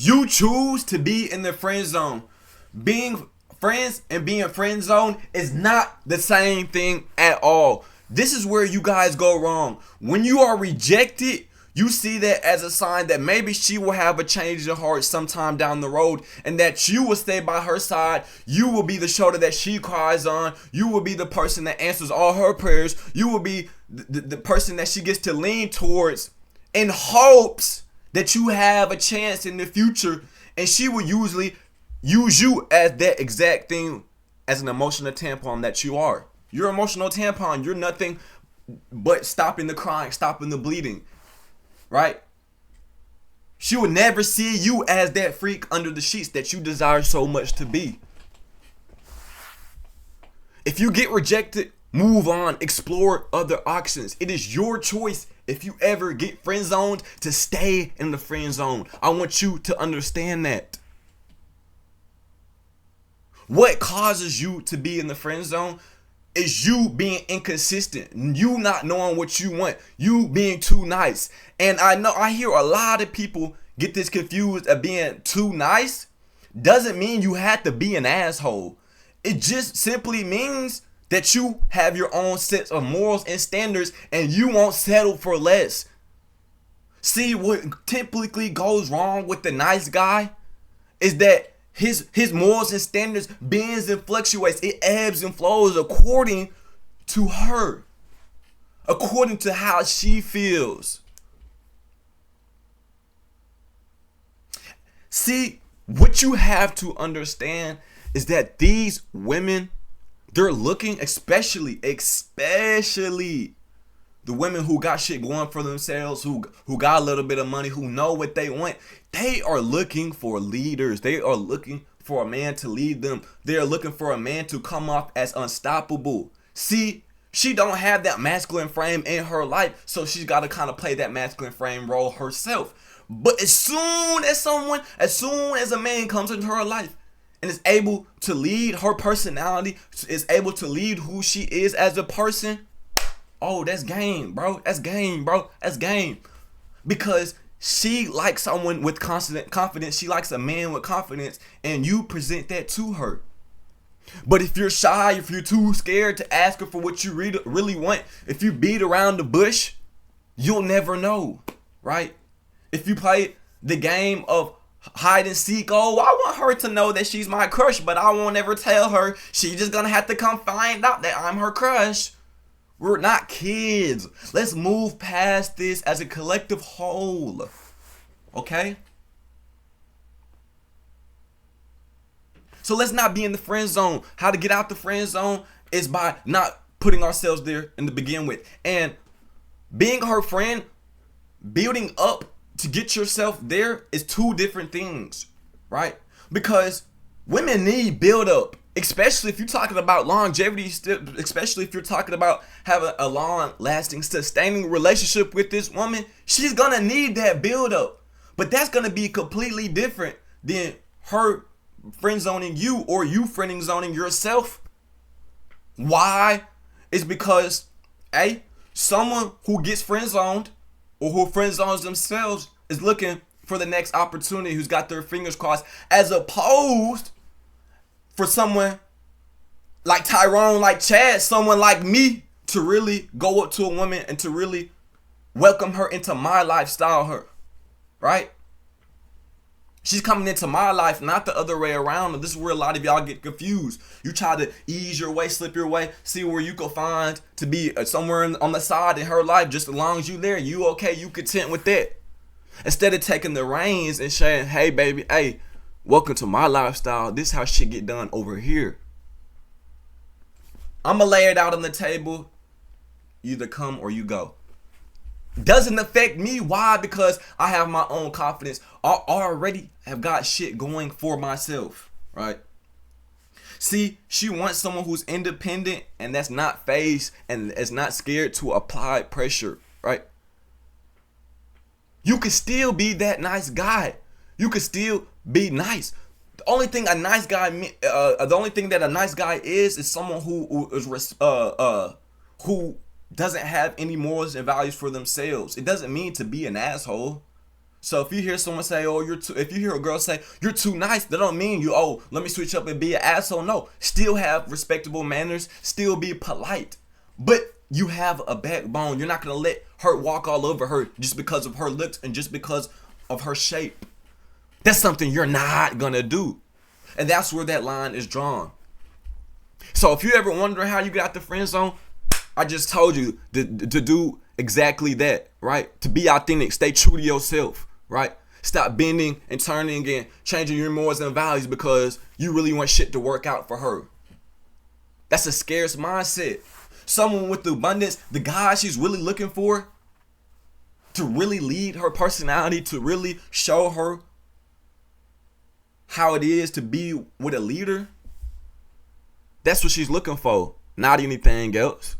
You choose to be in the friend zone. Being friends and being friend zone is not the same thing at all. This is where you guys go wrong. When you are rejected, you see that as a sign that maybe she will have a change of heart sometime down the road, and that you will stay by her side. You will be the shoulder that she cries on. You will be the person that answers all her prayers. You will be the person that she gets to lean towards in hopes that you have a chance in the future. And she will usually use you as that exact thing, as an emotional tampon that you are. You're an emotional tampon. You're nothing but stopping the crying, stopping the bleeding, right? She would never see you as that freak under the sheets that you desire so much to be. If you get rejected, move on, explore other options. It is your choice. If you ever get friend zoned, to stay in the friend zone. I want you to understand that. What causes you to be in the friend zone is you being inconsistent, you not knowing what you want, you being too nice. And I hear a lot of people get this confused of being too nice. Doesn't mean you have to be an asshole. It just simply means that you have your own sets of morals and standards, and you won't settle for less. See, what typically goes wrong with the nice guy is that his morals and standards bends and fluctuates. It ebbs and flows according to her, according to how she feels. See, what you have to understand is that these women, they're looking, especially the women who got shit going for themselves, who got a little bit of money, who know what they want. They are looking for leaders. They are looking for a man to lead them. They are looking for a man to come off as unstoppable. See, she don't have that masculine frame in her life, so she's got to kind of play that masculine frame role herself. But as soon as a man comes into her life and is able to lead her personality, is able to lead who she is as a person, oh, that's game, bro. That's game, bro. That's game. Because she likes someone with constant confidence. She likes a man with confidence, and you present that to her. But if you're shy, if you're too scared to ask her for what you really want, if you beat around the bush, you'll never know, right? If you play the game of hide and seek, oh, I want her to know that she's my crush, but I won't ever tell her. She's just gonna have to come find out that I'm her crush. We're not kids. Let's move past this as a collective whole. Okay? So let's not be in the friend zone. How to get out the friend zone is by not putting ourselves there in the begin with. And being her friend, building up to get yourself there is two different things, right? Because women need build up. Especially if you're talking about longevity, especially if you're talking about having a long-lasting, sustaining relationship with this woman, she's gonna need that build-up. But that's gonna be completely different than her friend zoning you or you friend zoning yourself. Why? It's because, someone who gets friend zoned or who friend zones themselves is looking for the next opportunity, who's got their fingers crossed, as opposed for someone like Tyrone, like Chad, someone like me, to really go up to a woman and to really welcome her into my lifestyle, right? She's coming into my life, not the other way around. And this is where a lot of y'all get confused. You try to ease your way, slip your way, see where you can find to be somewhere on the side in her life. Just as long as you there, you okay, you content with that. Instead of taking the reins and saying, hey, baby, hey, welcome to my lifestyle. This is how shit get done over here. I'ma lay it out on the table. You either come or you go. Doesn't affect me. Why? Because I have my own confidence. I already have got shit going for myself, right? See, she wants someone who's independent and that's not phased and is not scared to apply pressure, right? You can still be that nice guy. You can still be nice. The only thing a nice guy, the only thing that a nice guy is someone who doesn't have any morals and values for themselves. It doesn't mean to be an asshole. So if you hear someone say, "Oh, if you hear a girl say you're too nice," that don't mean you, "Oh, let me switch up and be an asshole." No, still have respectable manners, still be polite, but you have a backbone. You're not gonna let her walk all over her just because of her looks and just because of her shape. That's something you're not gonna do, and that's where that line is drawn. So if you ever wondering how you get out the friend zone, I just told you to do exactly that, right? To be authentic, stay true to yourself, right? Stop bending and turning and changing your morals and values because you really want shit to work out for her. That's a scarce mindset. Someone with the abundance, the guy she's really looking for, to really lead her personality, to really show her how it is to be with a leader. That's what she's looking for, not anything else.